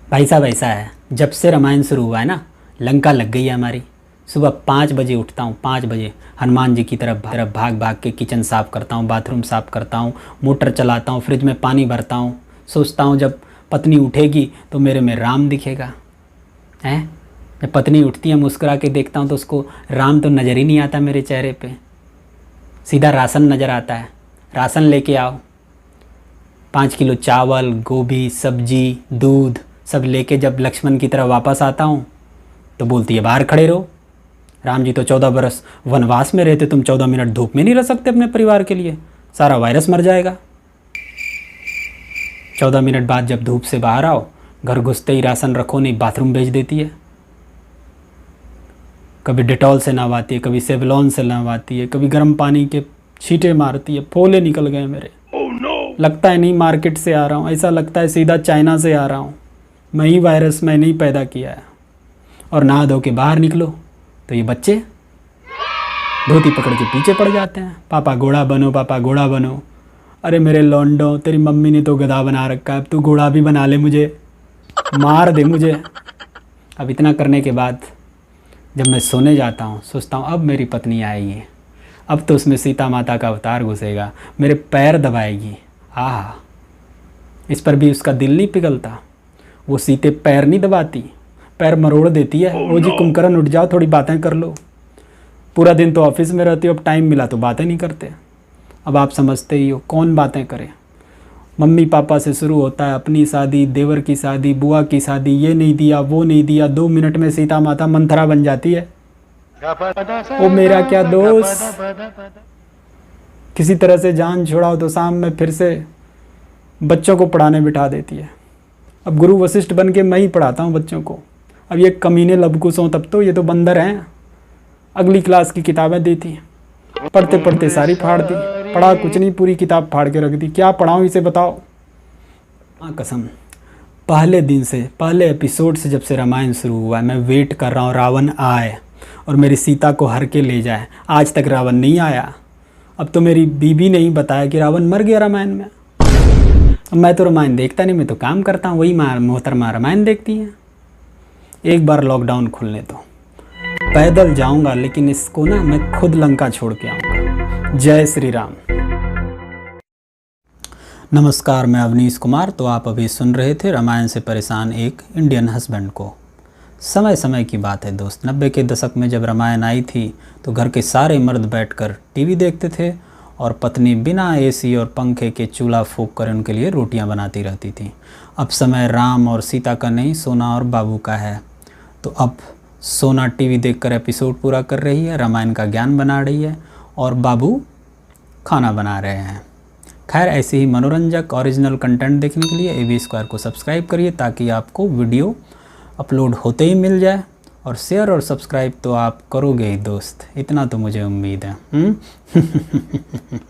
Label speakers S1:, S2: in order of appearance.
S1: भाई साहब ऐसा है, जब से रामायण शुरू हुआ है ना, लंका लग गई है हमारी। सुबह 5 बजे उठता हूँ, 5 बजे हनुमान जी की तरफ भाग भाग के किचन साफ़ करता हूँ, बाथरूम साफ़ करता हूँ, मोटर चलाता हूँ, फ्रिज में पानी भरता हूँ। सोचता हूँ जब पत्नी उठेगी तो मेरे में राम दिखेगा। हैं, जब पत्नी उठती है मुस्कुरा के देखता हूँ तो उसको राम तो नज़र ही नहीं आता मेरे चेहरे पे, सीधा राशन नज़र आता है। राशन लेके आओ, 5 किलो चावल, गोभी, सब्जी, दूध सब लेके जब लक्ष्मण की तरह वापस आता हूँ तो बोलती है बाहर खड़े रहो। राम जी तो 14 बरस वनवास में रहते, तुम 14 मिनट धूप में नहीं रह सकते अपने परिवार के लिए, सारा वायरस मर जाएगा। 14 मिनट बाद जब धूप से बाहर आओ, घर घुसते ही राशन रखो नहीं, बाथरूम भेज देती है। कभी डेटॉल से नहवाती है, कभी सेवलॉन से नहवाती है, कभी गर्म पानी के छींटे मारती है। फोले निकल गए मेरे। लगता है नहीं मार्केट से आ रहा हूँ, ऐसा लगता है सीधा चाइना से आ रहा हूँ। मैं ही वायरस मैंने ही पैदा किया है। और नहा धो के बाहर निकलो तो ये बच्चे धोती पकड़ के पीछे पड़ जाते हैं, पापा घोड़ा बनो, पापा घोड़ा बनो। अरे मेरे लौंडो, तेरी मम्मी ने तो गधा बना रखा है, अब तू घोड़ा भी बना ले, मुझे मार दे मुझे। अब इतना करने के बाद जब मैं सोने जाता हूँ सोचता हूँ अब मेरी पत्नी आएगी, अब तो उसमें सीता माता का अवतार घुसेगा, मेरे पैर दबाएगी। आह, इस पर भी उसका दिल नहीं पिघलता। वो सीते पैर नहीं दबाती, पैर मरोड़ देती है। ओ जी कुंभकर्ण उठ जाओ, थोड़ी बातें कर लो। पूरा दिन तो ऑफिस में रहती हो, अब टाइम मिला तो बातें नहीं करते। अब आप समझते ही हो कौन बातें करे। मम्मी पापा से शुरू होता है, अपनी शादी, देवर की शादी, बुआ की शादी, ये नहीं दिया वो नहीं दिया। 2 मिनट में सीता माता मंथरा बन जाती है। ओ मेरा क्या दोस्त, किसी तरह से जान छुड़ाओ तो शाम में फिर से बच्चों को पढ़ाने बिठा देती है। अब गुरु वशिष्ठ बन के मैं ही पढ़ाता हूँ बच्चों को। अब ये कमीने लबकुश हों तब तो, ये तो बंदर हैं। अगली क्लास की किताबें दी थी, पढ़ते पढ़ते सारी फाड़ दी। पढ़ा कुछ नहीं, पूरी किताब फाड़ के रख दी। क्या पढ़ाऊँ इसे बताओ। हाँ कसम, पहले दिन से, पहले एपिसोड से, जब से रामायण शुरू हुआ है मैं वेट कर रहा हूँ रावण आए और मेरी सीता को हर के ले जाए। आज तक रावण नहीं आया। अब तो मेरी बीबी ने ही बताया कि रावण मर गया रामायण में। अब मैं तो रामायण देखता नहीं, मैं तो काम करता हूँ, वही मोहतरमा रामायण देखती हैं। एक बार लॉकडाउन खुलने तो पैदल जाऊंगा, लेकिन इसको ना मैं खुद लंका छोड़ के आऊँगा। जय श्री राम। नमस्कार, मैं अवनीश कुमार। तो आप अभी सुन रहे थे रामायण से परेशान एक इंडियन हस्बैंड को। समय समय की बात है दोस्त, 90 के दशक में जब रामायण आई थी तो घर के सारे मर्द बैठकर टीवी देखते थे और पत्नी बिना एसी और पंखे के चूल्हा फूंक कर उनके लिए रोटियां बनाती रहती थी। अब समय राम और सीता का नहीं, सोना और बाबू का है। तो अब सोना टीवी देखकर एपिसोड पूरा कर रही है, रामायण का ज्ञान बना रही है और बाबू खाना बना रहे हैं। खैर, ऐसे ही मनोरंजक ओरिजिनल कंटेंट देखने के लिए AB स्क्वायर को सब्सक्राइब करिए ताकि आपको वीडियो अपलोड होते ही मिल जाए। और शेयर और सब्सक्राइब तो आप करोगे ही दोस्त, इतना तो मुझे उम्मीद है।